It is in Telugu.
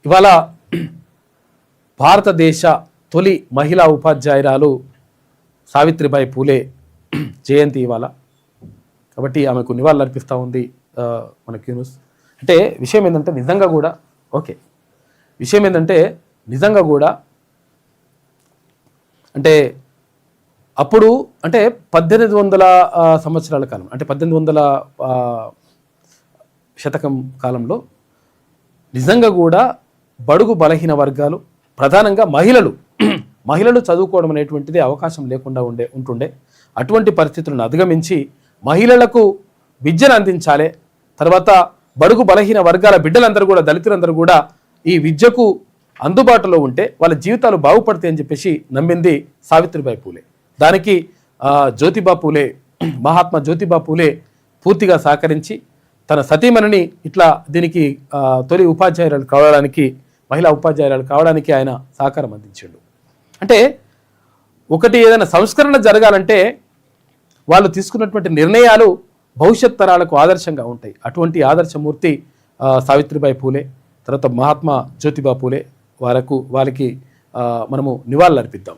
ఇవాళ భారతదేశ తొలి మహిళా ఉపాధ్యాయురాలు సావిత్రిబాయి పూలే జయంతి ఇవాళ. కాబట్టి ఆమెకు నివాళులు అర్పిస్తూ ఉంది మన క్యూన్యూస్. అంటే విషయం ఏంటంటే నిజంగా కూడా అంటే అప్పుడు అంటే 1800 సంవత్సరాల కాలం, అంటే 1800 శతకం కాలంలో నిజంగా కూడా బడుగు బలహీన వర్గాలు, ప్రధానంగా మహిళలు చదువుకోవడం అనేటువంటిది అవకాశం లేకుండా ఉంటుండే. అటువంటి పరిస్థితులను అధిగమించి మహిళలకు విద్యను అందించాలి, తర్వాత బడుగు బలహీన వర్గాల బిడ్డలందరూ కూడా, దళితులందరూ కూడా ఈ విద్యకు అందుబాటులో ఉంటే వాళ్ళ జీవితాలు బాగుపడతాయని చెప్పేసి నమ్మింది సావిత్రిబాయి పూలే. దానికి మహాత్మా జ్యోతిబా పూలే పూర్తిగా సహకరించి తన సతీమణిని ఇట్లా దీనికి తొలి మహిళా ఉపాధ్యాయురాలు కావడానికి ఆయన సహకారం అందించాడు. అంటే ఒకటి ఏదైనా సంస్కరణ జరగాలంటే వాళ్ళు తీసుకున్నటువంటి నిర్ణయాలు భవిష్యత్ తరాలకు ఆదర్శంగా ఉంటాయి. అటువంటి ఆదర్శమూర్తి సావిత్రిబాయి పూలే, తర్వాత మహాత్మా జ్యోతిబా పూలే. వారికి మనము నివాళులు అర్పిద్దాం.